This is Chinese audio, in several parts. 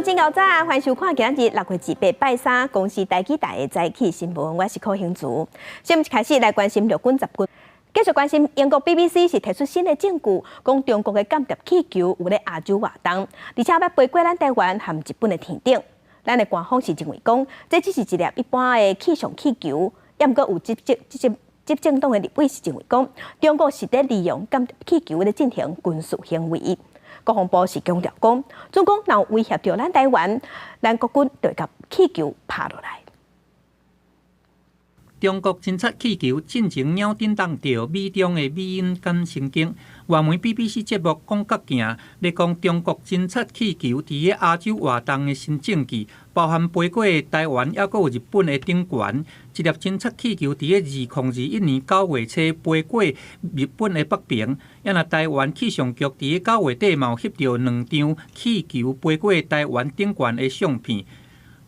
真高早，欢迎收看今日6月28拜三，公司台记台的早起新闻，我是柯兴竹。新闻一开始来关心陆军集军，继续关心英国 BBC 是提出新的证据，讲中国的间谍气球有咧亚洲活动，而且要飞过咱台湾和日本的天顶。咱的官方是认为讲，这只是一粒一般的气象气球，也毋过有执政党的立委是认为讲，中国是在利用间谍气球来进行军事行为。国防部是强调讲，中国若威胁到咱台湾，咱国军就会甲气球拍落来。中国侦察气球进前鸟震动着美中的敏感神经。外媒 BBC 节目讲角镜咧讲，中国侦察气球伫咧亚洲活动的新证据，包含飞过台湾，还佫有日本的顶悬。一粒侦察气球伫咧2021年9月初飞过日本的北平，也若台湾气象局伫咧9月底嘛有翕到2张气球飞过台湾顶悬的相片。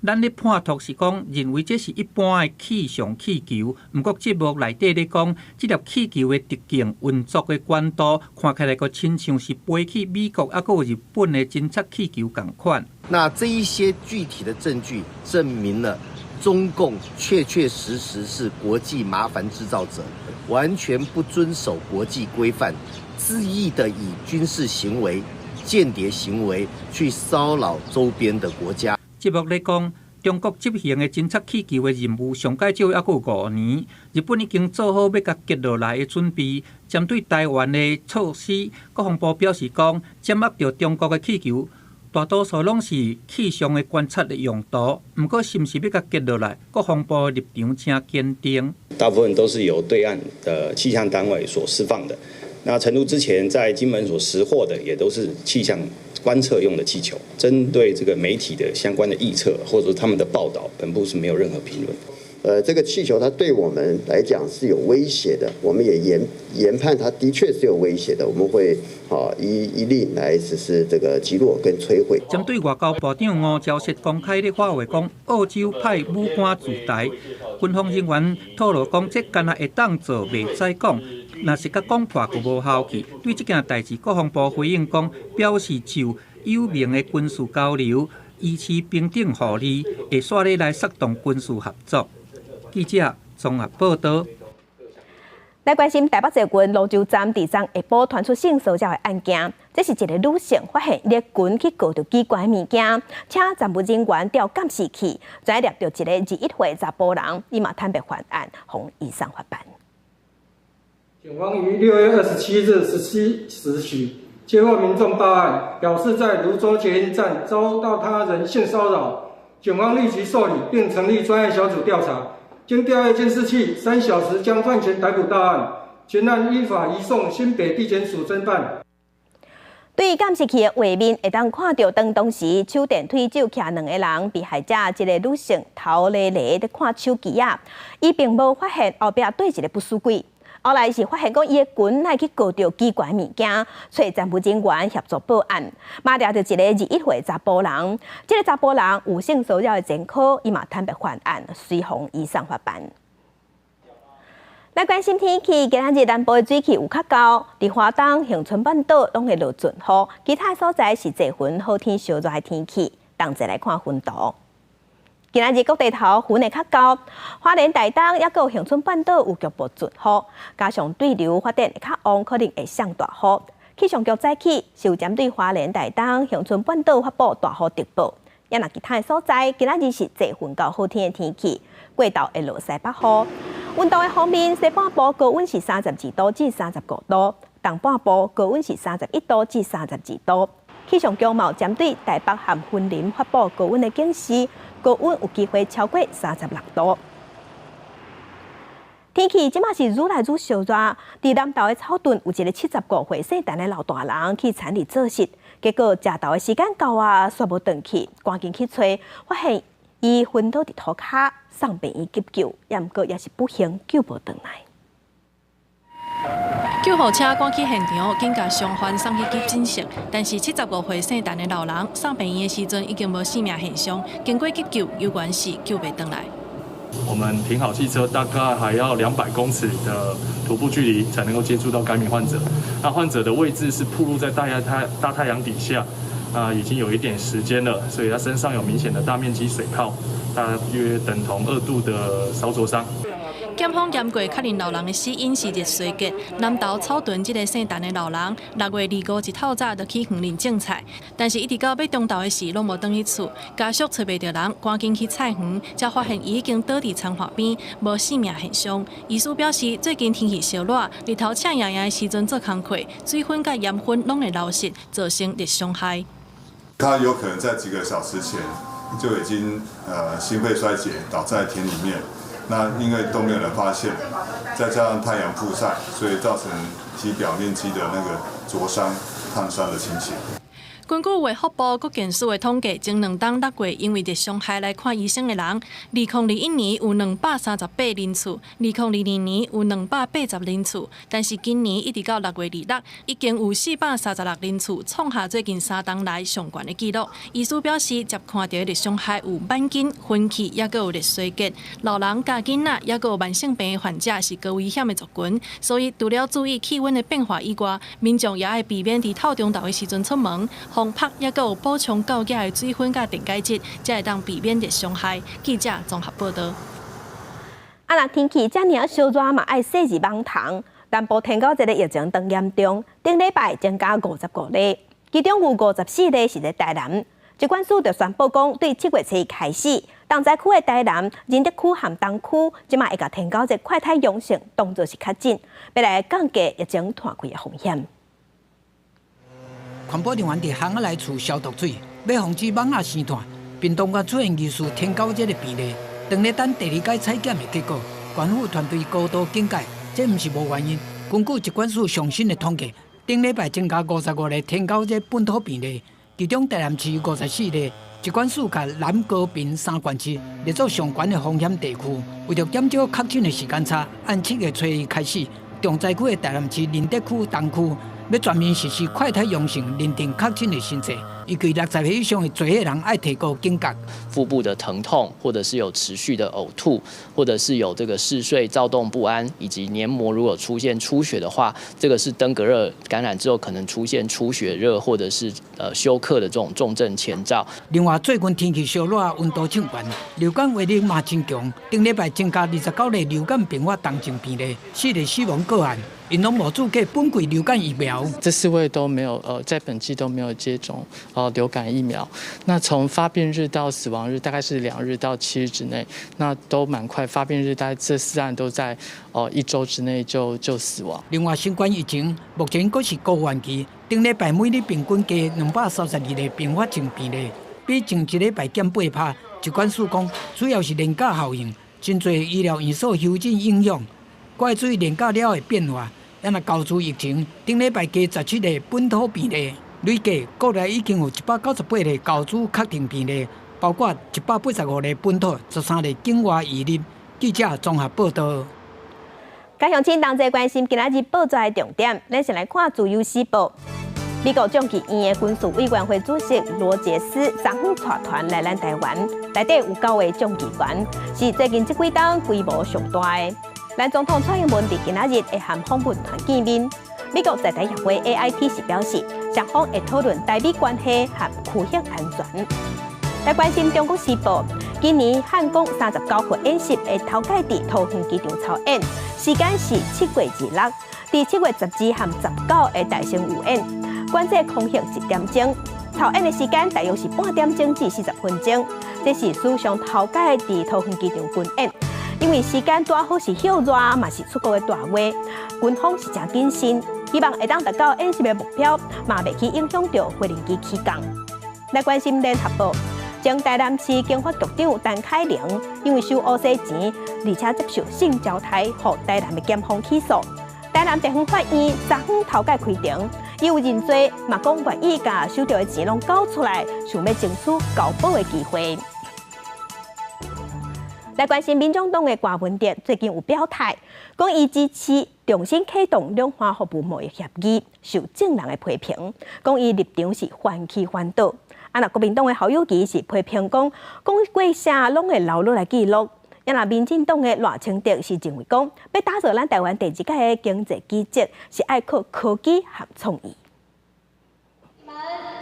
咱咧判图是讲，认为这是一般的气象气球，毋过节目内底咧讲，这粒气球的直径、运作的管道，看起来个亲像是飞去美国还有日本的侦察气球同款。那这一些具体的证据证明了，中共确实是国际麻烦制造者，完全不遵守国际规范，恣意的以军事行为、间谍行为去骚扰周边的国家。节目咧讲，中国执行的侦察气球的任务上介少还有5年，日本已经做好要甲击落来的准备。针对台湾的措施，国防部表示讲，掌握到中国的气球，大多数拢是气象的观察的用途。不过，是不是要甲击落来？国防部的立场真坚定。大部分都是由对岸的气象单位所释放的。那成都之前在金门所拾获的，也都是气象观测用的气球。针对这个媒体的相关的臆测，或者他们的报道，本部是没有任何评论。这个气球它对我们来讲是有威胁的，我们也研判它的确是有威胁的，我们会一力来实施这个击落跟摧毁。针对外交部长吴钊燮公开咧发话讲，澳洲派武官驻台，军方人员透露讲，这干那会当做，袂使讲。若是甲讲破就无效去。对这件代志，国防部回应讲，表示就有名的军事交流，以持平等互利，会煞咧来策动军事合作。记者综合报道。来关心台北捷运泸州站第3下晡传出性骚扰的案件，这是一个女性发现列军去搞到奇怪物件，请站务人员调监视器，才抓到一个21岁查甫人，伊嘛坦白犯案，向移送法办。警方于6月27日17时许接获民众报案，表示在泸州捷运站遭到他人性骚扰，警方立即受理，并成立专案小组调查。经调阅监视器3小时，将犯前逮捕到案，全案依法移送新北地检署侦办。对监视器的画面，会当看到当时手电推手徛2个人，被害者一个女性头咧咧在看手机啊，伊并无发现后壁对一个不输鬼。后来是发现讲伊的群来去搞到奇怪物件，找站务人员协助报案，嘛抓到一个21岁查甫人。这个查甫人有性骚扰的前科，伊嘛坦白犯案，随行移送法办。来关心天气，今日南部的水气有较高，伫花东、恒春半岛拢会落阵雨，其他所在是多云、好天、烧热的天气。同齐来看云图。今日各地头云会较高，花莲台东也有恒春半岛有局部阵雨，加上对流发展会较旺，可能会上大雨。气象局早起是有针对花莲台东、恒春半岛发布大雨特报，也若其他的所在，今日是多云到好天的天气，过昼会落西北风。温度的方面，西半部高温是32度至35度，东半部高温是31度至32度。气象局有针对台北和云林发布高温的警示，高温有机会超过36度。天气即马是愈来愈烧热，伫南投的草屯有一个75岁姓陈的老大人去田里做事，结果食豆的时间到啊，煞无转去，赶紧去找，发现伊昏倒伫涂骹，送病院急救，也毋过也是不幸救无转来。救护车赶去现场，紧甲伤患送去急诊室，但是75岁姓陈的老人送病院的时阵已经无生命现象，经过急救，有关是救袂回来。我们停好汽车，大概还要200公尺的徒步距离才能够接触到该名患者。那患者的位置是暴露在大太阳底下，已经有一点时间了，所以他身上有明显的大面积水泡，大约等同2度的烧灼伤。检方验过，确认老人的死因是热衰竭。南投草屯这个姓陈的老人，6月25日透早就去园林种菜，但是一直到要中昼的时，拢无返去厝。家属找袂到人，赶紧去菜园，才发现伊已经倒伫田河边，无生命现象。医师表示，最近天气烧热，日头赤炎炎的时阵做工课，水分甲盐分拢会流失，造成热伤害。他有可能在几个小时前就已经心肺衰竭倒在田里面。那因为都没有人发现，再加上太阳曝晒，所以造成体表面积的那个灼伤、烫伤的情形。根据卫福部国健署的统计，前2冬6月因为热伤害来看医生的人，2021年有238人次，2022年有280人次，但是今年一直到6月26，已经有436人次，创下最近3冬来上悬的纪录。医师表示，接看到热伤害有慢惊、昏气，也有热衰竭，老人、家囡仔，也有慢性病的患者是高危险的族群，所以除了注意气温的变化以外，民众也要避免伫透中昼的时阵出门。风拍也有补充够价的水分甲电解质，才会当避免热伤害。记者综合报道。若天气遮尔烧热嘛，爱洗日网虫。南部天狗节的疫情当严重，顶礼拜增加55例，其中有54例是在台南。疾管署就宣布讲，对7月7日开始，东西区的台南、仁德区和东区，即马会甲天狗节快筛阳性当作是确诊，要来降低疫情传开的风险。环保人员伫巷仔内厝消毒水，要防止网仔生团，并同时出现疑似天狗节的病例。当咧等第2届采检的结果，官府团队高度警戒，这毋是无原因。根据疾管署上新的统计，顶礼拜增加55例天狗节本土病例，其中台南市54例。疾管署甲南高屏3县市列作上悬的风险地区。为着减少确诊的时间差，按7月初1开始，重灾区的台南市仁德区、东区。要全面实施快筛阳性认定确诊的申请，以及60岁以上的做伙人爱提高警觉。腹部的疼痛，或者是有持续的呕吐，或者是有这个嗜睡、躁动不安，以及黏膜如果出现出血的话，这个是登革热感染之后可能出现出血热或者是休克的这种重症前兆。另外，最近天气烧热，温度升悬，流感威力嘛真强。顶礼拜增加29例流感并发重症病例，4例死亡个案。因拢无注册本季流感疫苗，这4位都没有在本季都没有接种流感疫苗。那从发病日到死亡日大概是2日到7日之内，那都蛮快。发病日大概这4案都在1周之内就死亡。另外，新冠疫情目前阁是高原期，顶礼拜每日平均加232例并发症病例，比前1礼拜减8%。疾管署讲，主要是年假效应，真侪医疗院所休整应用，怪注意年假了的变化。也若高出疫情，顶礼拜加17例本土病例，累计国内已经有198例高出确定病例，包括185例本土，13例境外移入。记者综合报道。加乡亲同齐关心今仔日报纸的重点，咱先来看自由时报。美国众议院的军事委员会主席罗杰斯昨昏带团来咱台湾，内底有9位众议员，是最近这几天规模上大的。咱总统蔡英文伫今仔日会和访问团见面。美国在台协会 AIT 表示，双方会讨论台美关系和区域安全。来关心中国时报，今年汉光39号演习会头盖伫桃园机场操演，时间是7月26，伫7月12和19会大型有演，关节空隙1点钟。操演的时间大约是半点钟至40分钟，这是史上头盖伫桃园机场军演。因为时间拄好是休热，嘛是出国的大月，军方是真谨慎，希望会当达到演习的目标，嘛袂去影响到飞行机起降。来关心联合报，将台南市警察局长陈凯玲因为收乌西钱，而且接受性交态，予台南的检方起诉。台南地方法院昨昏头盖开庭，伊有认罪，嘛讲愿意把收到的钱拢交出来，想要争取交保的机会。来关心民众党的郭文哲最近有表态，讲伊支持重新启动两岸服务贸易协议，受正人的批评，讲伊立场是反起反倒。若国民党的侯友宜是批评讲过啥拢会留落来记录。若民进党的赖清德是认为讲，要打造咱台湾第二届的经济奇迹，是爱靠科技和创意。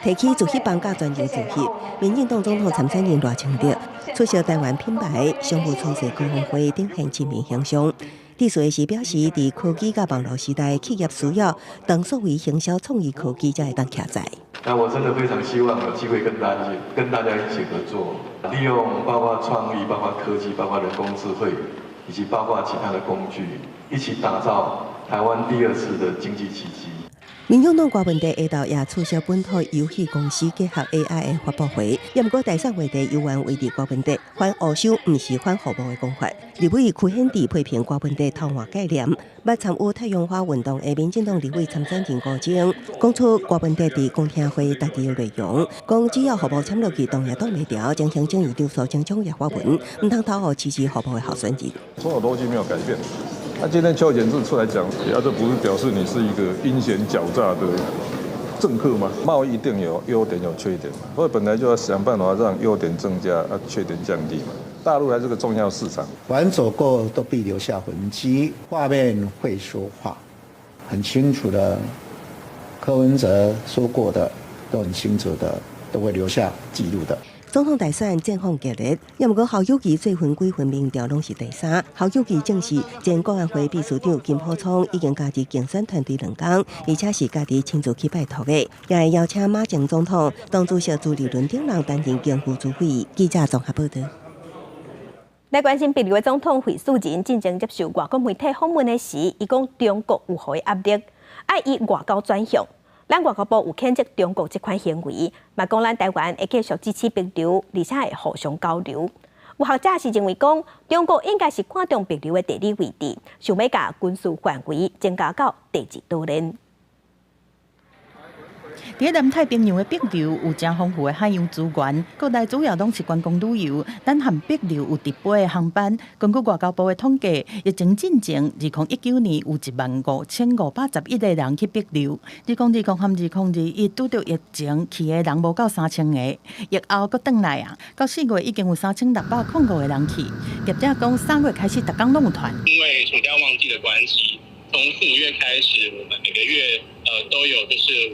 提起主席帮甲专业主席，民进党总统参选人赖清德出席台湾品牌商务创新高峰会顶现亲面形象。致辞时表示，伫科技甲网络时代，企业需要当作为行销创意科技才会当徛在。那我真的非常希望有机会跟大家一起合作，利用包括创意、包括科技、包括人工智慧，以及包括其他的工具，一起打造台湾第二次的经济奇迹。民众党郭文哲下昼也出席本土游戏公司结合 AI 的发布会，也毋过台上话题犹原维持郭文哲反乌收，毋是反服务的讲法。立委柯显智批评郭文哲偷换概念，捌参与太阳花运动的民进党立委参选人郭晶讲出郭文哲伫公听会答题的内容，讲只要服务签落去，党也挡袂掉，将行政院长所将奖也发文，毋通讨好支持服务的候选人。所有逻辑没有改变。那今天邱显智出来讲，这不是表示你是一个阴险狡诈的政客吗？贸易一定有优点有缺点嘛，所以本来就要想办法让优点增加，缺点降低嘛。大陆还是个重要市场，凡走过都必留下痕迹，画面会说话，很清楚的。柯文哲说过的都很清楚的，都会留下记录的。总统大选战况激烈，也毋过侯友宜最近几份民调拢是第三。侯友宜正是前国安会秘书长金溥聪已经加入竞选团队2天，而且是家己亲自去拜托的，也会邀请马前总统当主席朱立伦等人担任经副主委。记者综合报道。来关心秘鲁的总统惠素人进前接受外国媒体访问的时，伊讲中国有互伊压力，爱以外交转向。咱外交部有谴责中国这款行为，嘛讲咱台湾会继续支持帛琉，而且会互相交流。有学者是认为讲，中国应该是看重帛琉的地理位置，想要把军事范围增加到第2岛链。伫南太平洋的帛琉有真丰富的海洋资源，国内主要拢是观光旅游。咱和帛琉有直飞的航班。根据外交部的统计，疫情进前，2019年有15511个人去帛琉，2020和2021拄着疫情去的人无到3000个，疫后阁转来啊。到4月已经有3605个人去。业者讲3月开始，逐天拢有团。因为暑假旺季的关系，从父母月开始，我们每个月都有就是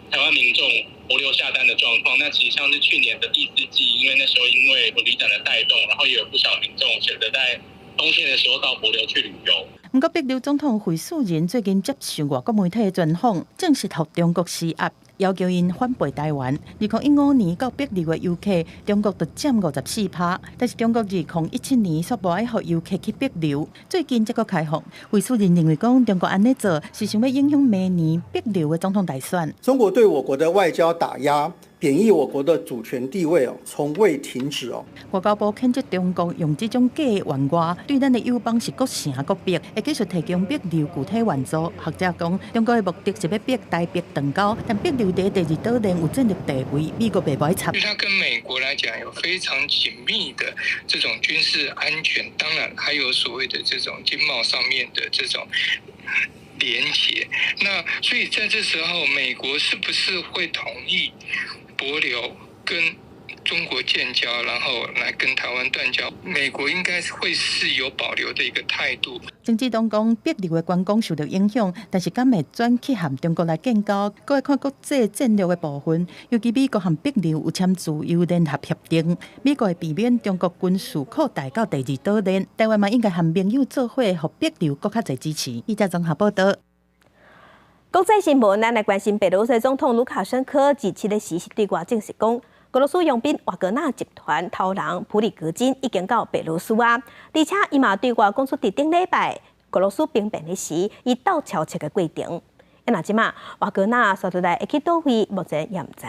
台湾民众帛琉下单的状况。那其实像是去年的第4季，因为那时候因为旅展的带动，然后也有不少民众选择在冬天的时候到帛琉去旅游。不过，帛琉总统惠素人最近接受外国媒体的专访，正式向中国施压，要求因返回台湾。2015年到帛琉的游客，中国就占54%，但是中国2017年说无爱让游客去帛琉，最近才个开放。惠素人认为讲，中国安尼做是想要影响明年帛琉的总统大选。中国对我国的外交打压，贬义我国的主权地位从未停止外交部谴责中国用这种假的援外，对咱的友邦是各成各逼，会继续提供帛琉具体援助。学者讲，中国的目的是要逼台北断交，但帛琉在第2岛链有战略地位，美国袂插。它跟美国来讲有非常紧密的这种军事安全，当然还有所谓的这种经贸上面的这种连结。那所以在这时候，美国是不是会同意帛琉跟中国建交，然后来跟台湾断交？美国应该会是有保留的一个态度。政治当讲帛琉的观光受到影响，但是敢会转去和中国来建交，搁要看国际战略的部分。尤其美国和帛琉有签自由联合协定，美国会避免中国军事扩大到第2岛链。台湾嘛应该和盟友做伙，互帛琉更较侪支持。记者综合报道。国际新闻，咱来关心白俄罗斯总统卢卡申科17日时是对外证实讲，俄罗斯佣兵瓦格纳集团头人普里格金已经到白俄罗斯啊，而且伊嘛对外讲出伫顶礼拜俄罗斯兵变的时，伊到敲切的过程。那即马瓦格纳所在会去倒位，目前也唔知。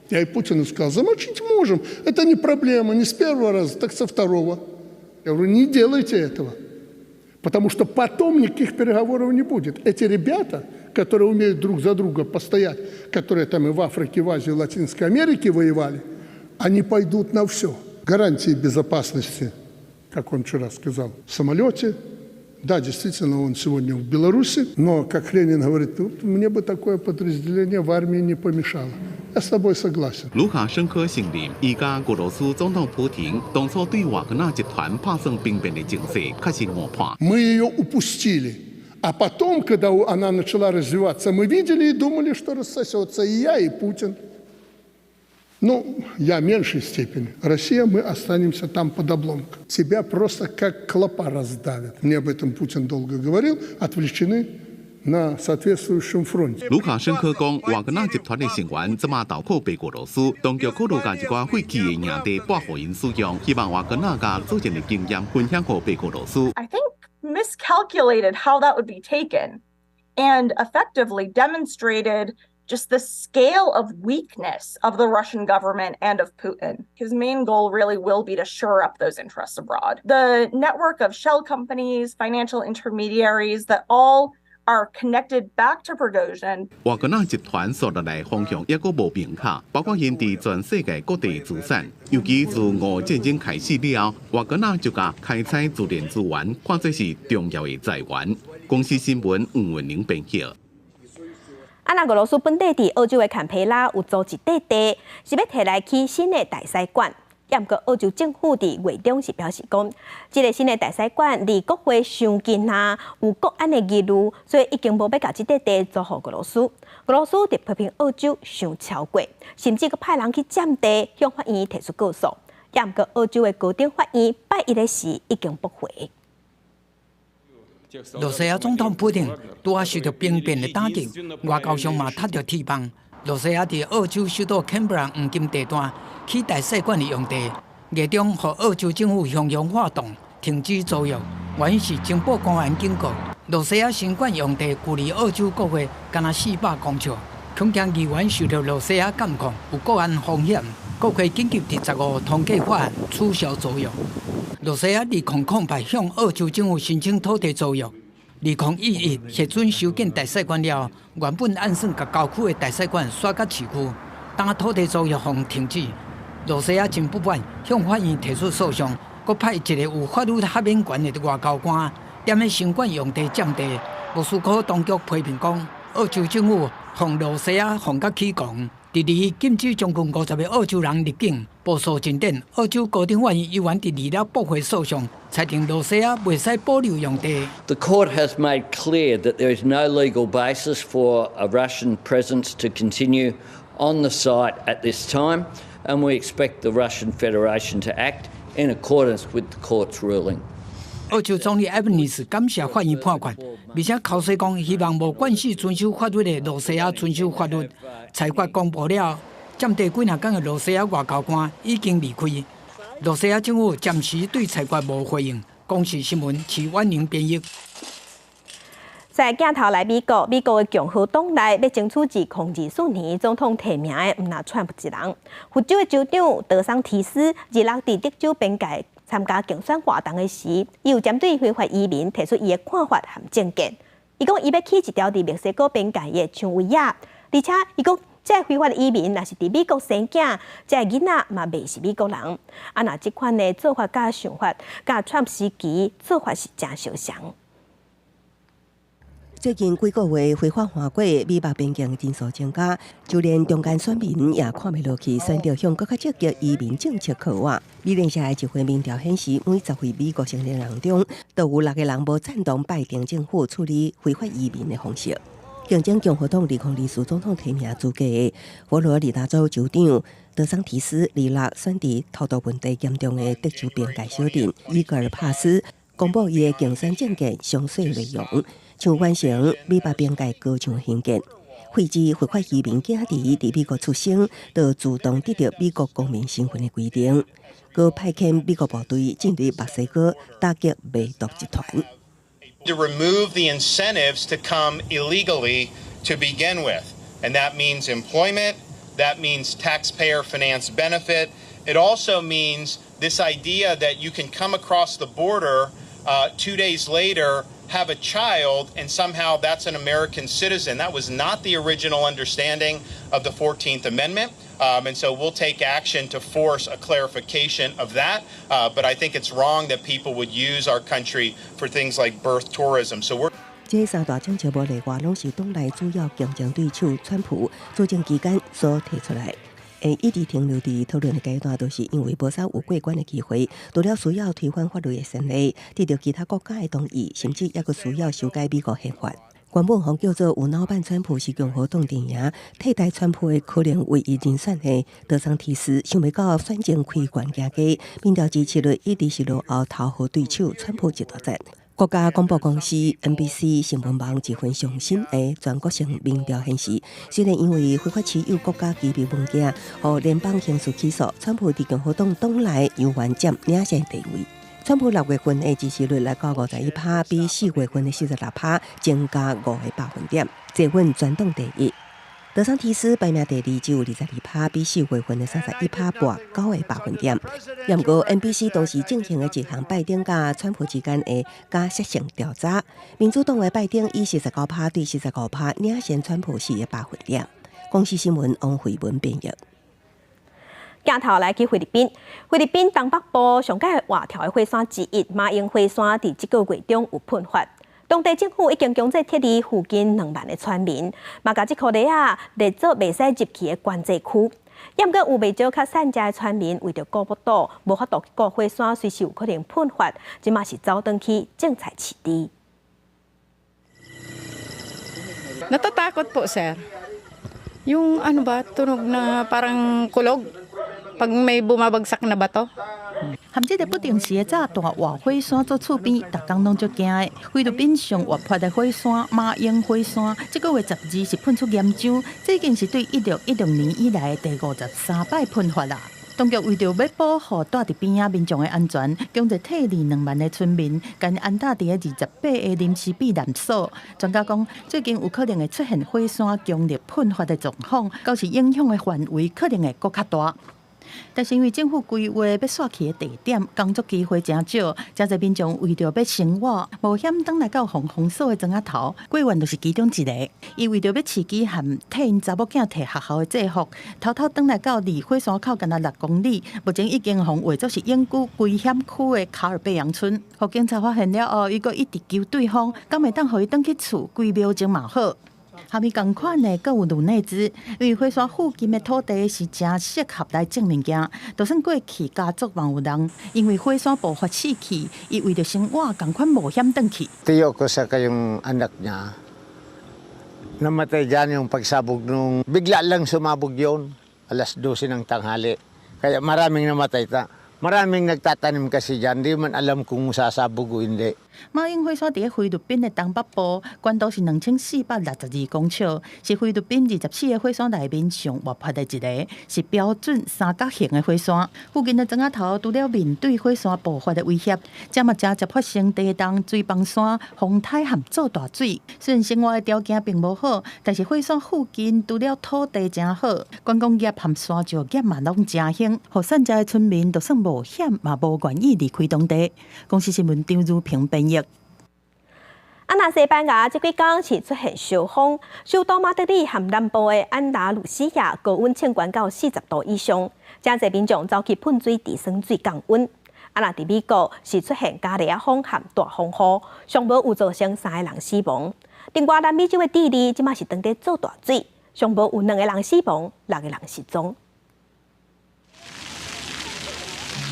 Я и Путину сказал, замочить можем, это не проблема, не с первого раза, так со второго. Я говорю, не делайте этого, потому что потом никаких переговоров не будет. Эти ребята, которые умеют друг за друга постоять, которые там и в Африке, в Азии, в Латинской Америке воевали, они пойдут на все. гарантии безопасности, как он вчера сказал, в самолете. Да, действительно, он сегодня в Беларуси, но, как Ленин говорит, мне бы такое подразделение в армии не помешало. Я с тобой согласен.卢卡申科承认，伊甲俄罗斯总统普京当初对瓦格纳集团拍算兵变的情势，确实误判。Мы ее упустили. А потом, когда она начала развиваться, мы видели и думали, что рассосется и я, и Путин. Ну, я в меньшей степени. Россия, мы останемся там под обломком. Тебя просто как клопа раздавят. Мне об этом Путин долго говорил. Отвлечены на соответствующем фронте. 卢卡申科讲，瓦格纳集团的成员即马投靠白俄罗斯，当局考虑将一寡废弃的营地拨予因使用，希望瓦格纳甲组建的经验分享给白俄罗斯。I think miscalculated how that would be taken, and effectively demonstrated just the scale of weakness of the Russian government and of Putin. His main goal really will be to shore up those interests abroad. The network of shell companies, financial intermediaries that all are connected back to Prigozhin. 瓦格纳集团所在的方向也阁无明确，包括因伫全世界各地资产，尤其自俄战争开始了后，瓦格纳就甲开采自然资源看作是重要的财源。公司新闻黄文玲编辑。俄罗斯本地伫澳洲的坎培拉有租一块地，是要摕来起新的大使馆。不过澳洲政府伫月中是表示讲，这个新的大使馆离国会伤近啊，有国安的疑虑，所以已经无要甲这块地租予俄罗斯。俄罗斯伫批评澳洲伤超过，甚至阁派人去占地，向法院提出告诉。不过澳洲的高等法院拜一的时已经驳回。罗西亚总统普京拄啊受到兵变的打击，外交上嘛踢着铁棒。罗西亚伫澳洲首都堪培拉黄金地段起大使馆的用地，月中和澳洲政府向阳活动，停止租约。原因是情报官员警告，罗西亚新馆用地距离澳洲国会敢若400公尺，恐惊议员受到罗西亚监控，有国安风险。国会紧急第15通过法案取消租约。罗西亚2008向澳洲政府申请土地租约，2011核准修建大使馆了，原本按算甲郊区的大使馆刷到市区，当土地租约方停止，罗西亚真不满，向法院提出诉讼，佮派一个有法律豁免权的外交官踮咧新馆用地占地。莫斯科当局批评讲，澳洲政府向罗西亚放甲起狂。第二，禁止将近50个澳洲人入境。步数进展，澳洲高等法院依然伫2日驳回诉讼，裁定罗西亚袂使保留用地。The court has made clear that there is no legal basis for a Russian presence to continue on the site at this time, and we expect the Russian Federation to act in accordance with the court's ruling. 澳洲总理埃文尼斯感谢法院判决，而且口说讲希望无管是遵守法律的罗西亚遵守法律。裁决公布了，占地几若天的罗西亚外交官已经离开。罗西亚政府暂时对裁决无回应。公视新闻徐婉玲编译。在镜头来美国，美国的共和党内要争取2024年总统提名的，毋若川普一人。佛州的州长德桑提斯日落伫德州边界参加竞选活动的时，伊有针对非法移民提出伊的看法和政见。伊讲伊要起一条伫墨西哥边界的长围仔。而且，伊讲，这非法的移民若是伫美国生囝，这囡仔嘛未是美国人。啊，那这款的做法甲想法，甲川普时期做法是真相像。最近几个月非法划过美墨边境人数增加，就连中间选民也看不落去，选择向更较积极移民政策靠我。美联社的一份民调显示，每10位美国成年人中，都有6个人无赞同拜登政府处理非法移民的方式。竞争共和党2024总统提名资格的佛罗里达州州长德桑提斯日落选伫偷渡问题严重的德州边界小镇伊格尔帕斯，公布伊的竞选政见详细内容，像完成美墨边界高墙兴建，废止非法移民囝儿伫美国出生就自动得到美国公民身份的规定，佮派遣美国部队进入墨西哥打击梅毒集团。To remove the incentives to come illegally to begin with. And that means employment, that means taxpayer finance benefit. It also means this idea that you can come across the border 2 days later have a child and somehow that's an American citizen. That was not the original understanding of the 14th Amendment. And so we'll take action to force a clarification of that. But I think it's wrong that people would use our country for things like birth tourism. So we're 这三大政策无例外，拢是党内主要竞争对手川普主政期间所提出来。一直停留伫讨论的阶段，都是因为无啥有过关的机会，除了需要推翻法律的先例，得到其他国家的同意，甚至也佫需要修改美国宪法。原本互叫做有脑版川普是共和党阵营替代川普的可能唯一人选的德桑提斯，想袂到选前开悬加价，民调支持率一直是落后头号对手川普一大截。国家广播公司 NBC 新闻网一份上新的全国性民调显示，虽然因为非法持有国家机密文件和联邦刑事起诉，川普伫共和党党内仍然占领先地位。川普6月份的支持率来到51%，比4月份的46%增加5个百分点，坐稳全党第一。德桑提斯排名第二，只有22%，比4月份的31%博9个百分点。不过 NBC 当时进行的一项拜登甲川普之间的假设性调查，民主党的拜登以49%对45%领先川普4个百分点。公司新闻王慧文编译。镜头来去菲律宾，菲律宾东北部上界活跳的火山之一马英火山，伫这个月中有喷发。当地政府已经强制撤离附近2万的村民，嘛甲这颗地列作袂使入去的关制区。不过有袂少较善家的村民为着顾不到，无法度顾火山随时有可能喷发，即嘛是走转去种菜市地。Natatakot po, sir. Yung ano ba, tunog na parang kulog pag may bumabagsak na bato. 含这个不定时的炸弹活火山做厝边，逐工拢足惊的。菲律宾上活泼的火山马英火山，这个月12是喷出岩浆，这已经是对1616年以来第53摆喷发啦。当局为着要保护住伫边仔民众的安全，强制撤离2万的村民，跟安搭伫28个临时避难所。专家讲，最近有可能会出现火山强烈喷发的状况，到时影响的范围可能会更较大。但是因为政府规划要刷起的地点，工作机会真少，真侪民众为着要生活，冒险返来到封锁的庄仔头，桂园就是其中一个。伊为着要饲鸡和替因查某囝摕学校的制服，偷偷返来到离火山口敢若6公里，目前已经被划作是永久危险区的卡尔贝洋村。互警察发现了后，伊阁一直求对方，敢会当互伊返去厝归庙前嘛好。下面同款的，阁有卢内兹，因为火山附近的土地是真适合来种物件。就算过去家族嘛有人，因为火山爆发死去，伊为着生活，同款冒险返去。Tiyo ko sa kayong anak niya, namatay dyan yung pagsabog nung bigla lang sumabog yun, 12:00 ng tanghali. Kaya maraming namatay Maraming nagtatanim kasi dyan, di man alam kung sasabog o hindi. 马英火山伫菲律宾的东北部，关度是2462公尺，是菲律宾24个火山内面上活泼的一个，是标准三角形的火山。附近的庄仔头除了面对火山爆发的威胁，这嘛直接发生地动、水崩山、风台和做大水。虽然生活的条件并无好，但是火山附近除了土地真好，观光业和山石业嘛拢真兴，互善家的村民就算冒险嘛无愿意离开当地。公司新闻张如平编译。那西班牙这几天是出现烧风，首都马德里和南部的安达卢西亚高温升高到40度以上，真侪民众走去喷水提升水降温。那伫美国是出现加利亚风和大风雨，上无有造成3个人死亡。另外，南美洲的智利即马是当地做大水，上无有2个人死亡，6个人失踪。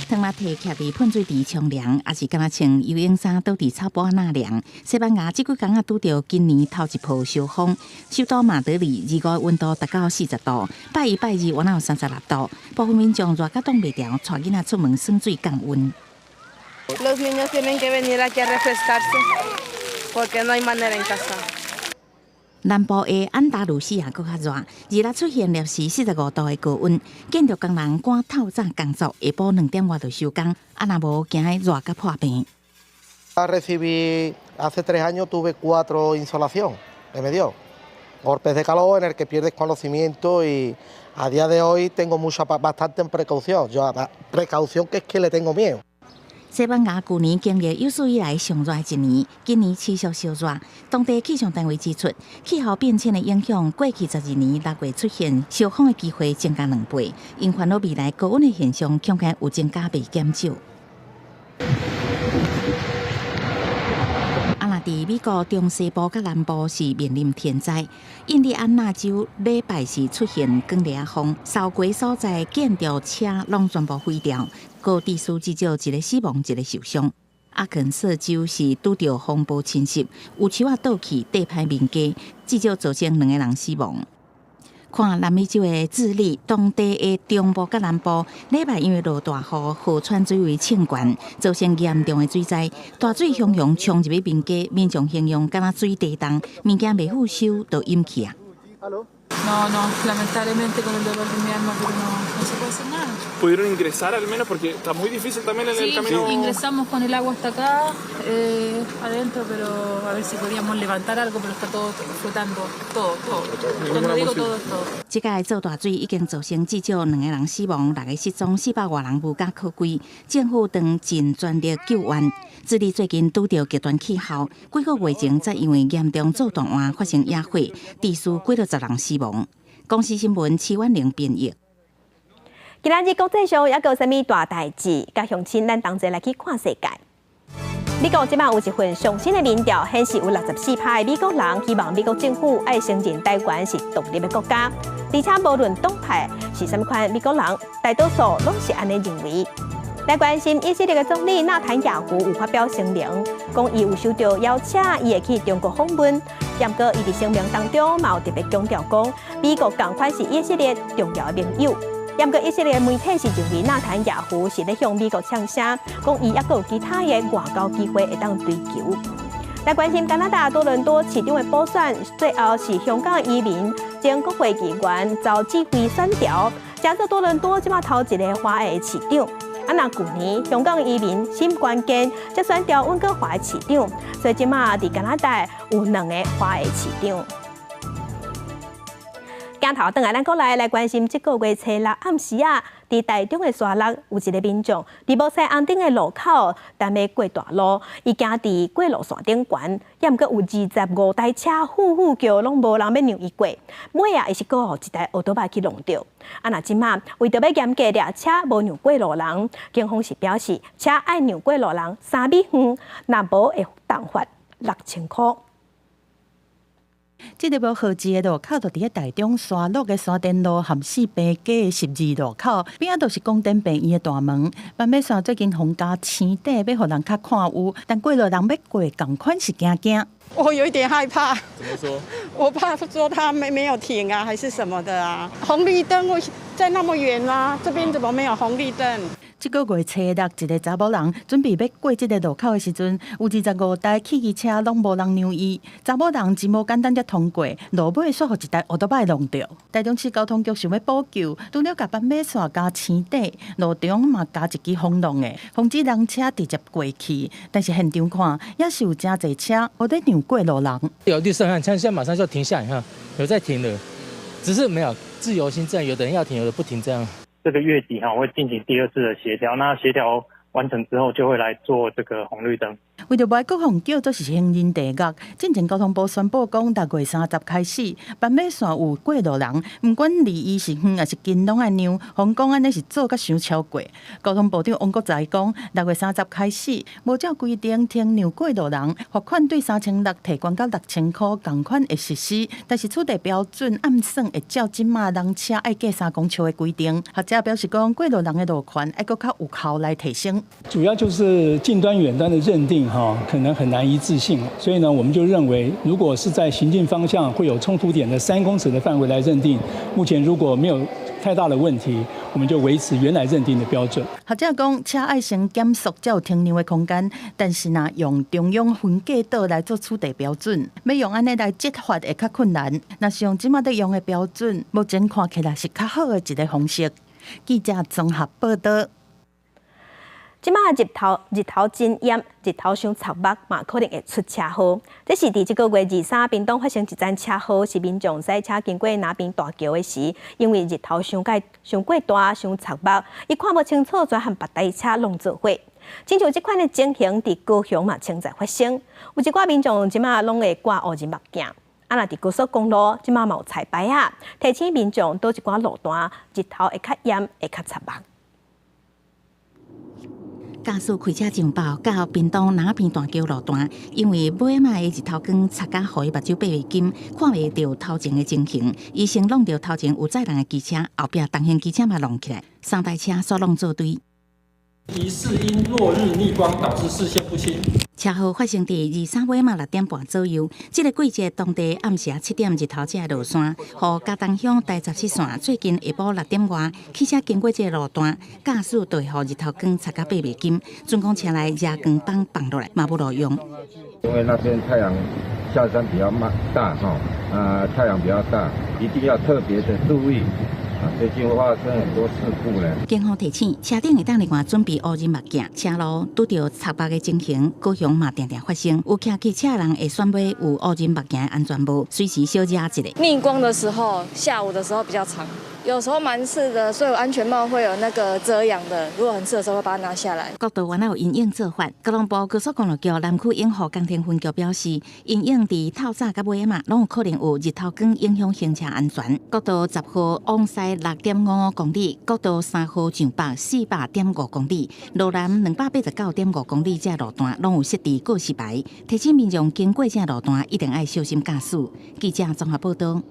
当咱摕徛伫喷水池冲凉，也是敢若穿游泳衫倒伫草坡那凉。西班牙即几工拄着今年头一波烧风，首都马德里日外温度达到40度，拜一拜二原来有36度，部分民众热甲挡袂牢，带囡仔出门耍水降温。Los niños tienen que venir aquí a refrescarse, porque no hay manera en casa. 南部的安达卢西亚更较热，日内出现摄氏45度的高温，建筑工人赶透早工作，下晡2点外就收工，若无惊迄热甲破病。Recibí hace 3 años tuve 4 insolación que me dio golpes de calor en el que pierdes conocimiento y a día de hoy tengo bastante precaución. Precaución que es que le tengo miedo. 西班牙去年经历有史以来上热一年，今年持续烧热。当地气象单位指出，气候变迁的影响，过去12年6月出现烧荒的机会增加2倍，因烦恼未来高温的现象恐怕有增加未减少。伫美国中西部甲南部是面临天灾，印第安纳州礼拜是出现光烈风，受过所在建筑车拢全部毁掉，各地区至少1个死亡，1个受伤。阿肯色州是拄着风暴侵袭，有树仔倒去地歹面家，至少造成2个人死亡。看南美洲的智利，当地的中部甲南部礼拜因为落大雨，河川水位冲悬，造成严重的水灾，大水汹涌冲入去民家，民众形容敢若水地动，物件袂复修就淹去啊。No, lamentablemente con el dolor de mi alma, pero no se puede hacer nada. ¿Pudieron ingresar al menos? Porque está muy difícil también en el camino. Sí, ingresamos con el agua hasta acá, adentro, pero a ver si podíamos levantar algo, pero está todo flotando, todo. Cuando digo todo es todo. 这届造大水已经造成至少2个人死亡，6个失踪，400多人无家可归。政府当尽全力救援。智利最近拄到极端气候，几个月前才因为严重造弹案发生野火，地区几10人死亡。公司新闻齐婉玲编译。今仔日国际上还有啥物大代志？甲乡亲咱同齐来去看世界。美国即摆有一份上新的民调，显示有64%的美国人希望美国政府爱承认台湾是独立的国家，而且无论党派是啥物款美国人，大多数拢是安尼认为。来关心以色列的总理纳坦雅胡有发表声明，讲伊有收到邀请，伊会去中国访问。不过，伊伫声明当中嘛有特别强调讲，美国同款是以色列重要的盟友。不过，以色列媒体是认为纳坦雅胡是咧向美国呛声，讲伊还有其他的外交机会会当追求。来关心加拿大多伦多市长的补选，最后是香港的移民经国会议员遭指挥选调，加做多伦多即马头一个华裔市长。那去年香港移民新关键，才选调温哥华的市长，所以即马伫加拿大有2个华裔市长。镜头转来，咱过来关心这个月初6暗时啊，伫台中的沙鹿有一个民众伫无西安顶的路口，但要过大路，伊行伫过路线顶悬，也毋过有25台车呼叫，拢无人要让伊过。尾啊，伊是搁互一台奥多巴去弄着。那即马为着要严格掠车无让过路人，警方是表示车爱让过路人3米远，若无会重罚6000块。这个无号志的路口，就伫咧台中沙鹿的沙田路含4平街12路口边仔，就是广电病院的大门。万美线最近洪加青底，要互人较看有，但过路人要过，同款是惊惊。我有一点害怕。怎么说？我怕说他没有停啊，还是什么的啊？红绿灯我在那么远啊，这边怎么没有红绿灯？这个月初6，一个查某人准备要过这个路口的时阵，有25台汽机车拢无人让伊。查某人真无简单才通过，路尾煞互一台奥多巴弄着。台中市交通局想要补救，除了甲斑马线加青底，路中嘛加一支风浪的，防止人车直接过去。但是现场看，也是有真侪车有在让过路人。有绿色看，现在马上就要停下，你看有在停了，只是没有自由行政，有的人要停，有的不停这样。这个月底会进行第2次的协调，那协调完成之后就会来做这个红绿灯。为着外国红叫做是行人地狱，进前交通部宣布讲，6月30开始，斑马线有过路人，不管离伊是远还是近，拢爱让。香港安尼是做甲伤超过。交通部长王国材讲，6月30开始，无照规定停让过路人，罚款对3600提悬到6000块，同款会实施。但是此地标准暗算会照即马人车爱过3公尺的规定。学者表示讲，过路人的路权爱搁较有效来提升。主要就是近端、远端的认定可能很难一致性，所以呢，我们就认为，如果是在行进方向会有冲突点的3公尺的范围来认定，目前如果没有太大的问题，我们就维持原来认定的标准。学者讲，车爱先减速才有停让的空间，但是呢，用中央分隔岛来做此地标准，要用安尼来执法会较困难。若是用即马在用的标准，目前看起来是较好的一个方式。记者综合报道。即马日头真炎，日头伤臭目嘛，可能会出车祸。这是伫这个月23，屏东发生一桩车祸，是民众驶车经过那边大桥的时，因为日头伤过大、伤臭目，伊看不清楚，全和别台车弄做伙。亲像这款的情形，伫高雄嘛常在发生，有一寡民众即马拢会挂乌仁目镜。啊，若伫高速公路，即马嘛有彩牌啊，提醒民众倒一寡路段，日头会较炎，会较擦目。驾驶开车上报到屏东南边大桥路段，因为尾仔的日头光擦甲互伊目睭白袂金，看袂到头前的情形，伊先弄到头前有载人的机车，后壁东行机车嘛弄起来，三台车所弄做堆。疑似因落日逆光导致视线不清。车祸发生伫23尾嘛6点半左右，这个季节当地暗时7点日头才会落山，互嘉东乡第17线最近下晡6点外，汽车经过这个路段，驾驶就会互日头光擦甲白袂金，准讲车内夜光棒放落来嘛无路用。因为那边太阳下山比较大太阳比较大，一定要特别的注意。最近发生很多事故呢。警方提醒，车顶会当另外准备乌仁目镜，车路拄到擦目的情形，高雄嘛常常发生。有骑机车的人会选买有乌仁目镜的安全帽，随时小压一下。逆光的时候，下午的时候比较长，有时候蛮刺的，所以安全帽会有那个遮阳的。如果很刺的时候，会把它拿下来。国道原来有因应做法，高雄部高速公路局南区永和工程分局表示，因应伫透早甲尾嘛，拢有可能有日头光影响行车安全。国道10号往西6.55公里，国道3号上北400.5公里，路南289.5公里这路段拢有设置告示牌，提醒民众经过这路段一定要小心驾驶。记者综合报道。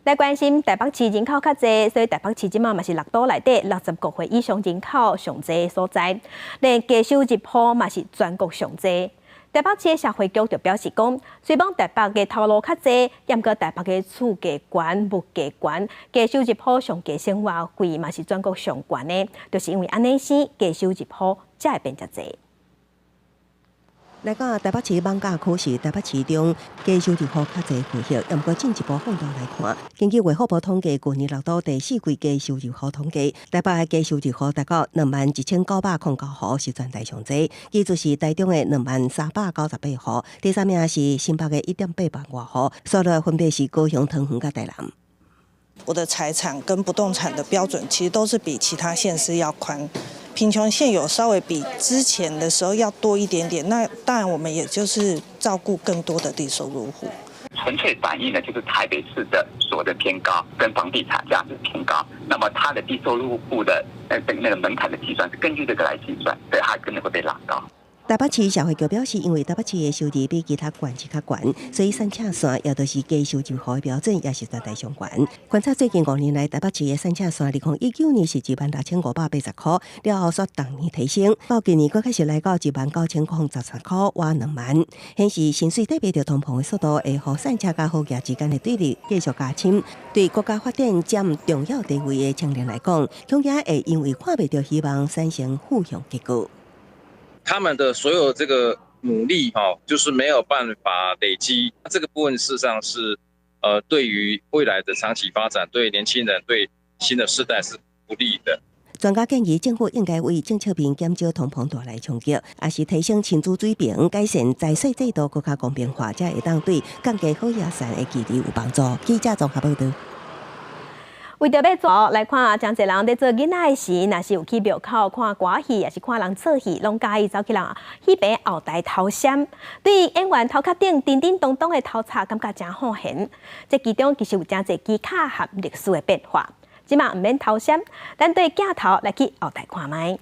来关心台北市人口较侪，所以台北市即马嘛是6都内底65岁以上人口上侪的所在，连低收入户嘛是全国上侪。台北市的社会局就表示讲，虽讲台北的头路较侪，但过台北的厝价悬、物价悬，低收入户上价生活费嘛是全国上悬的，就是因为安尼时低收入户才会变遮侪。来讲台北市艋舺区是台北市中低收入户较侪区域，不过进一步放大来看，根据卫福部统计，去年6都第4季低收入户统计，台北的低收入户达到21909户，是全台上侪，其次是台中的20398户，第3名是新北的1.8万外户，所落分别是高雄、桃园甲台南。我的财产跟不动产的标准其实都是比其他县市要宽。贫穷线有稍微比之前的时候要多一点点，那当然我们也就是照顾更多的低收入户。纯粹反映的就是台北市的所得偏高，跟房地产价值偏高。那么它的低收入户的那个门槛的计算是根据这个来计算，所以它可能会被拉高。台北市社会局表示，因为台北市的收入比其他县市较悬，所以三尺线也就是低收入户的标准也是全台上悬。观察最近5年来，台北市的三尺线，2019年是16580块，了后说逐年提升，到今年佫开始来到19013块，哇2万，显示薪水对比着通膨的速度，会互散车甲好业之间的对立继续加深。对国家发展占重要地位的青年来讲，恐惊会因为看袂到希望，产生负向结果。他们的所有这个努力就是没有办法累积，这个部分事实上是对于未来的长期发展，对年轻人、对新的世代是不利的。专家建议政府应该为政策面减少通膨带来冲击，也是提升薪资水平、改善财税制度更加公平化，才会当对降低好野产的距离有帮助。记者综合报道。为着要做来看，真侪人在做囡仔的时，若是有去庙口看歌戏，也是看人做戏，拢介意走去人戏棚后台偷闪。对于演员头壳顶叮叮咚咚的头插，感觉真好闲。这其中其实有真侪技巧和历史的变化。即嘛唔免偷闪，咱对镜头来去后台看卖。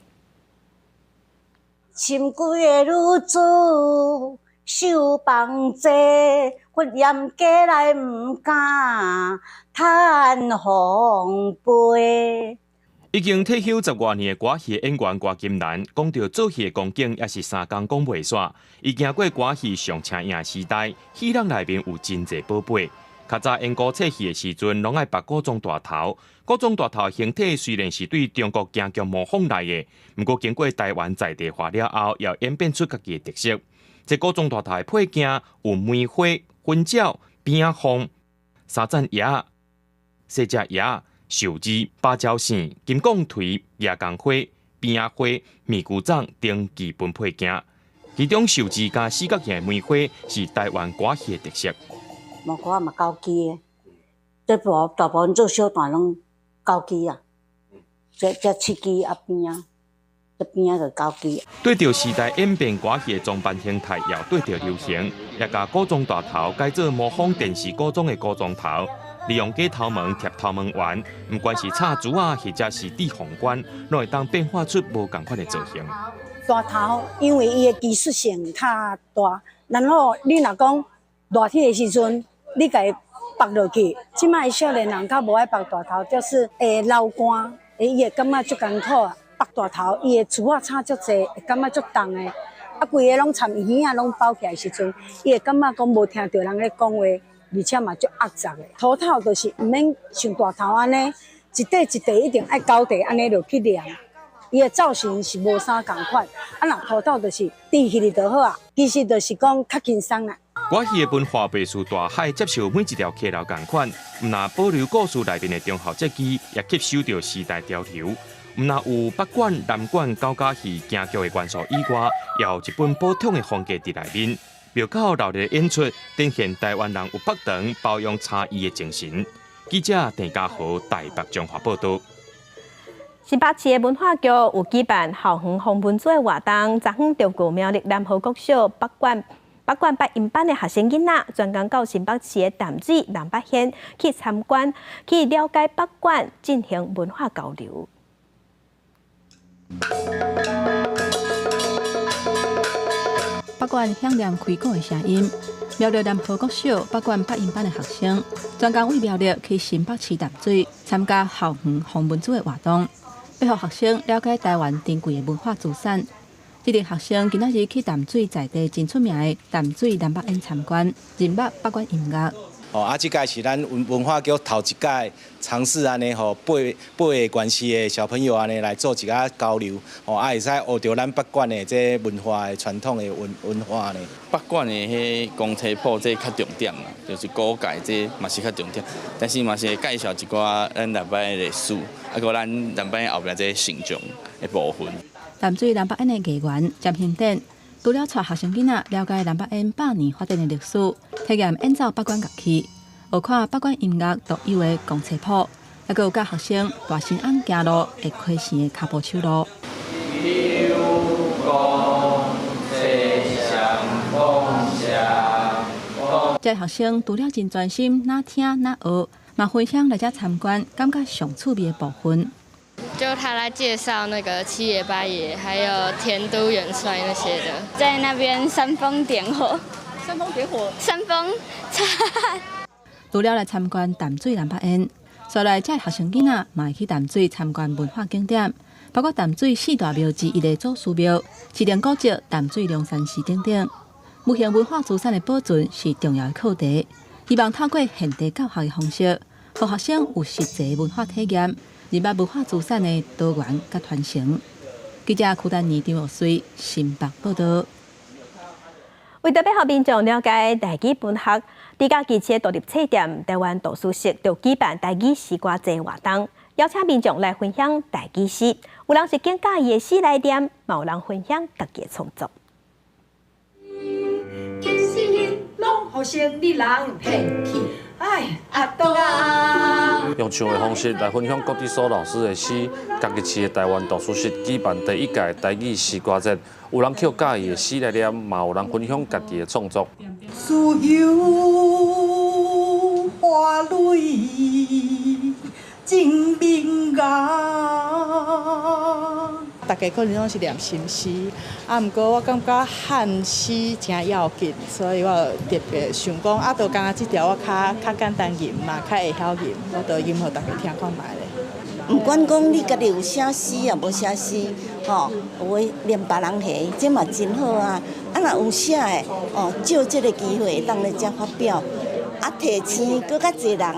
深闺的女子手放济，忽严家来唔敢趁红杯。已经退休10多年的歌戏演员郭金兰，讲到做戏的光景也是3工讲袂煞。伊经过歌戏上青影时代，戏人内面有真侪宝贝。较早演古册戏的时阵，拢爱扮古装大头。古装大头形体虽然是对中国京剧模仿来的，不过经过台湾在地化了后，也演变出家己的特色。这古装大头的配件有梅花、粉鸟、边风、三盏叶、细只叶、寿枝、芭蕉扇、金杠腿、夜光花、边花、米谷掌等基本配件。其中寿枝加四角形梅花是台湾歌戏的特色。毛歌嘛高级的，这大部分做小段拢高级啊，这7支啊边啊。这边个高机。对着时代演变歌戏的装扮形态，也对着流行，也甲古装大头改做模仿电视古装的古装头，利用假头毛贴头毛丸，不管是插珠啊，或者是戴皇冠，都会当变化出无同款的造型。大头因为伊的技术性较大，然后你若讲热天的时阵，你甲伊绑落去，即摆少年人较无爱绑大头，就是会流汗，伊会感觉足艰苦啊。绑大头，伊的珠啊插足济，会感觉足重的。啊，规个拢掺耳啊，拢包起来的时阵，伊会感觉讲无听到人咧讲话，而且嘛足压杂的。头套就是毋免像大头安尼，一块一块一定爱交地安尼落去量。伊的造型是无啥共款，啊，若头套就是戴起哩就好啊。其实就是讲较轻松啦。歌戏的文化倍数大海，接受每一条溪流共款，毋但保留故事内面的忠孝节义，也吸收着时代潮流。毋但有北管、南管、高架戏、京剧的元素以外，也有一本普通的风格伫内面。庙口热烈演出，展现台湾人有北长包容差异的精神。记者郑家豪台北中华报道。新北市的文化局有举办校园红文组的活动，昨昏中国苗栗南河国小北管八音班的学生囡仔，专工到新北市的淡水南北县去参观，去了解北管，进行文化交流。北管响亮开鼓的声音，苗栗南河国小北管八音班的学生，专工为苗栗去新北市淡水参加校园红文组的活动。要让学生了解台湾珍贵的文化资产。这个学生今仔日去淡水在地真出名的淡水南北院参观，认捌北管音乐。这届是咱文化局头一届尝试安尼，八个县市的小朋友安尼来做一个交流，会使学到咱北管的这文化的传统的文化呢。北管的迄公车铺这较重点啦，就是古界这嘛是较重点，但是嘛是会介绍一寡咱南北的历史，个咱南北后边这形象的部分。淡水南北院的艺员占兴典，除了带学生囡仔了解南北院100年发展的历史，体验演奏北管乐器，学看北管音乐独有的公车谱，还有教学生大新安行路会开线的脚步手路。这学生除了真专心，哪听哪学，嘛分享来这参观，感觉上趣味的部分。就他来介绍那个七爷八爷，还有田都元帅那些的，在那边煽风点火，煽风擦汗。除了来参观淡水南北院，所来这学生囡仔嘛会去淡水参观文化景点，包括淡水四大庙之一的祖师庙、市电古迹、淡水龙山寺等等。目前文化资产的保存是重要的课题，希望透过现地教学的方式，让学生有实际文化体验。认捌文化资产的多元甲传承。记者邱丹妮、张学水新北报道。为着要让民众了解台语文学，伫家己市独立册店台湾图书室就举办台语诗歌节活动，邀请民众来分享台语诗。有人是更介意的诗来念，嘛有人分享家己的创作。用唱的方式来分享各地所老师的诗，家己市的台湾图书室举办第1届台语诗歌节，有人捡介意的诗来念，嘛有人分享家己的创作。自由花蕊真明啊！大家可能拢是念新诗，毋过我感觉汉诗真要紧，所以我特别想讲，就刚刚这条我较简单吟嘛，较会晓吟，我就吟互大家听看卖咧。毋管讲你家己有写诗也无写诗，有诶念别人题，这嘛真好啊！若有写诶，借这个机会当来遮发表，提醒更较侪人，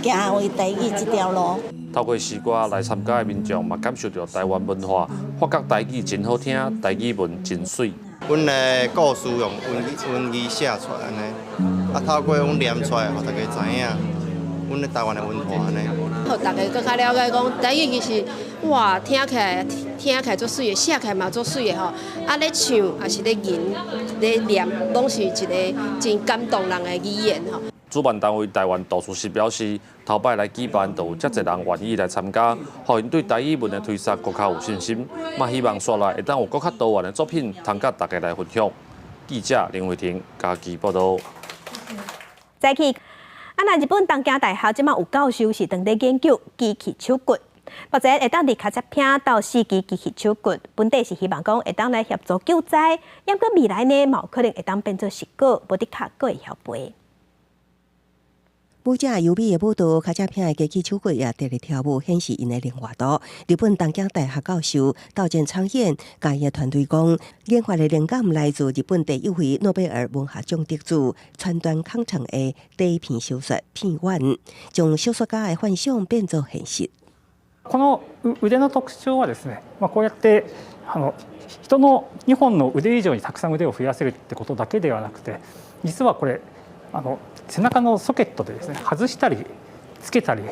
行为台语这条路。透过诗歌来参加的民众嘛，感受到台湾文化，发觉台语真好听，台语文真水。阮的故事用文字写出来安尼，透过阮念出来，互大家知影阮的台湾的文化安尼。互大家更较了解讲台语其实哇，听起来足水的，写起来嘛足水的吼。咧唱也是咧吟咧念，拢是一个真感动人的语言吼。主办单位台湾图书室表示，头摆来举办，就有遮侪人愿意来参加，互因对台语文的推广更较有信心。嘛，希望刷来会当有更较多元的作品，通甲大家来分享。记者林慧婷家己报道。再去，那日本东京大学即马有教授是正在研究机器手骨。目前会当伫卡车拼到4支机器手骨，本地是希望讲会当来协助救灾，抑过未来呢，嘛有可能会当变做实果，无伫卡个会晓背。舞者优美的舞蹈，卡车拼的机器手骨也伫咧跳舞，显示因的灵活度。日本东京大学教授道见昌彦甲伊的团队讲，研发的灵感来自日本第一位诺贝尔文学奖得主川端康成的第一篇小说《片腕》，将小说家的幻想变作现实。この腕の特徴はですね、こうやって人の2本の腕以上にたくさん腕を増やせるってことだけではなくて、実はこれ背中のソケットでですね外したりつけたり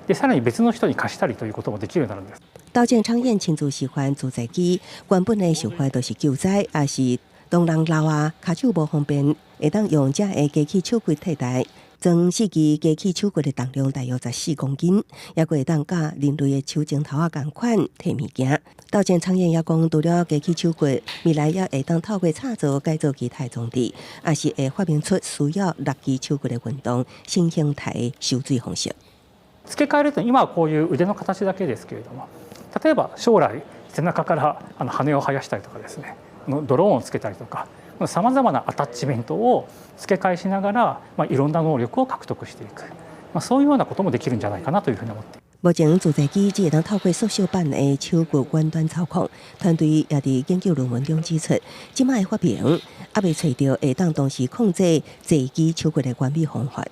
でさらに別の人に貸したりということもできるようになるんです。道见昌彦亲自示范自在机，原本的想法都是救灾，也是当人老啊，骹手无方便，会当用这个机器手骨替代。装4支机器手骨的重量大约14公斤，也会当甲人类的手指头啊同款摕物件。道见昌彦也讲，除了机器手骨，未来也会当透过插座改造其他装置，也是会发明出需要6支手骨的运动新形态的收水方式。付け替えると今はこういう腕の形だけですけれども、例えば将来背中から羽を生やしたりとかですね、ドローンをつけたりとか。さまざまなアタッチメントを付け替えしながら、いろんな能力を獲得していく、そういうようなこともできるんじゃないかなというふうに思っています。目前自在机只会当透过缩小版的手骨远端操控，团队也伫研究论文中指出，即卖的发明还未找到会当同时控制坐机手骨的完美方法。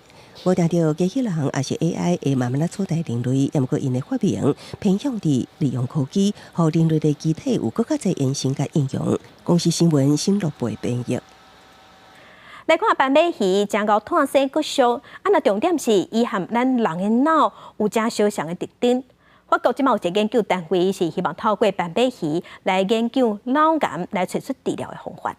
无定到机器人也是 AI 会慢慢来取代人类，也毋过因的发明偏向伫利用科技，互人类的机体有更较侪延伸甲应用。公司新闻新乐培编译。来看斑马鱼，真够炭生骨烧，那重点是伊含咱人的脑有真相像的特点。法国即马有一个研究单位是希望透过斑马鱼来研究脑癌，来找出治疗的方法。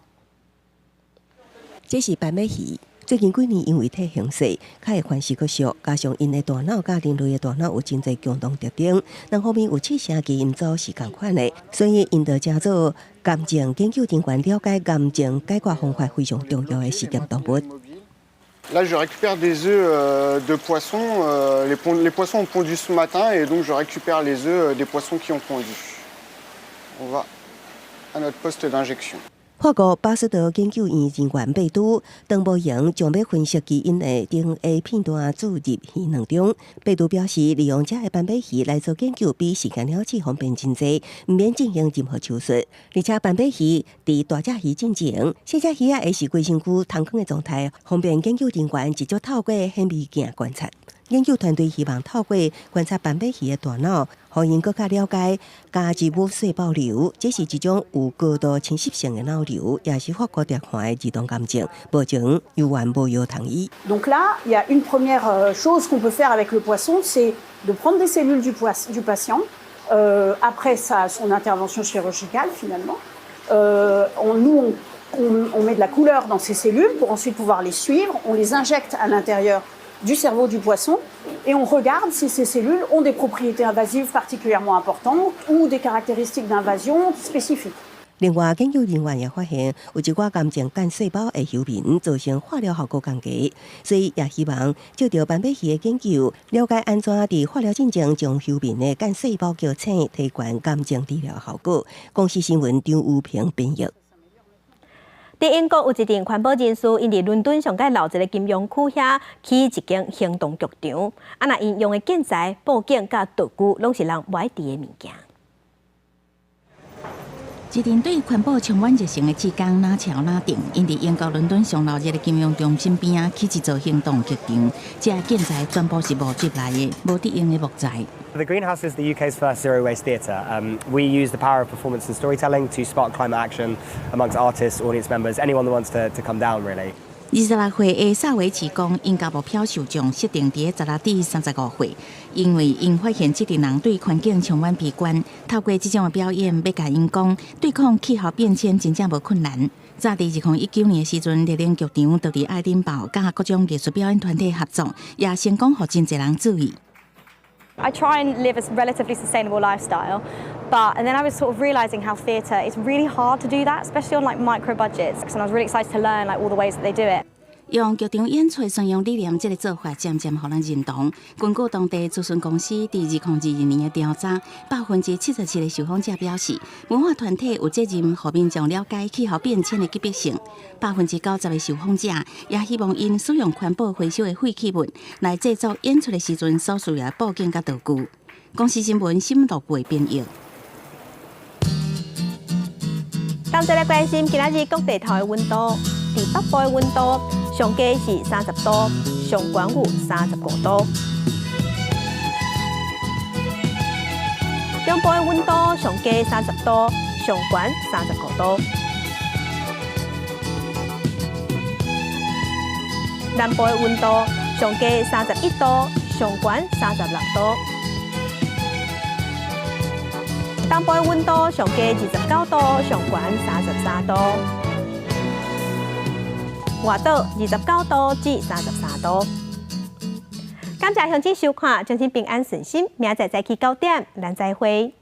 这是斑马鱼。最近几年，因为体型小，较会犯视觉失，加上因的大脑甲人类的大脑有真侪共同特点，人方面有7成基因组是共款的，所以因着加做癌症研究人员了解癌症解决方法非常重要的实验动物。Là, je récupère des œufs de poissons. Les poissons ont pondu ce matin et donc je récupère les œufs des poissons qui ont pondu. On va à notre poste d'injection. 法国巴斯德研究院人员贝都邓博营将要分析基因的 DNA 片段注入鱼卵中。贝都表示，利用这个斑马鱼来做研究，比时间了解方便真侪，唔免进行任何手术。而且斑马鱼伫大只鱼进前，小只鱼也会是规身躯腾空的状态，方便研究人员直接透过显微镜观察。研究团队希望透过观察斑马鱼的大脑，互因更加了解加基母细胞瘤，这是一种有高度侵袭性的脑瘤，也是法国特款的儿童癌症，目前有完无药通医。Donc là, il y a une première chose qu'on peut faire avec le poisson, c'est de prendre des cellules du patient. Après son intervention chirurgicale, finalement, on met de la couleur dans ces cellules pour ensuite pouvoir les suivre. On les injecte à l'intérieur du cerveau du poisson et on regarde si ces cellules ont des propriétés invasives particulièrement importantes ou des caractéristiques d'invasion spécifiques. 另外，研究人员也发现，有一寡癌症干细胞会休眠，造成化疗效果降低，所以也希望借着斑马鱼的研究，了解安怎伫化疗进程将休眠的干细胞叫醒，提悬癌症治疗效果。公司新闻张武平编译。伫英国有一名环保人士，因伫伦敦上界老一个金融区遐起一间行动剧场，那因用的建材、布景甲道具，拢是人买伫的物件。一阵对环保充满热情的志工哪桥哪顶，因伫英国伦敦上老热的金融中心边啊起一座行动剧场，这建材全部是木质来的，无得用的木材。The Greenhouse is the UK's first zero waste theatre. We use the power of performance and storytelling to spark climate action amongst artists, audience members, anyone that wants to come down, really. 26岁的萨维奇讲，因家目标受众设定伫16至35岁，因为因发现这群人对环境充满悲观，透过这种的表演，要甲因讲，对抗气候变迁真正无困难。早伫2019年的时阵，丽玲剧场就伫爱丁堡甲各种艺术表演团体合作，也成功互真侪人注意。I try and live a relatively sustainable lifestyle, and then I was sort of realising how theatre is really hard to do that, especially on like micro budgets. And I was really excited to learn like all the ways that they do it. 用剧场演出宣扬理念，这个做法渐渐互人认同。根据当地咨询公司伫2022年的调查，77%的受访者表示，文化团体有责任互民众了解气候变迁的急迫性。90%的受访者也希望因使用环保回收的废弃物来制作演出的时阵所需要的布景甲道具。公司新闻新闻部编译。咱再来关心今仔日各地头的温度，伫北部的温度上低是30度，上悬有35度；中部的温度上低30度，上悬35度；南部的温度上低31度，上悬36度；东部的温度上低29度，上悬33度；外岛29度至33度。感谢乡亲收看，祝您平安顺心，明仔载早起9点，咱再会。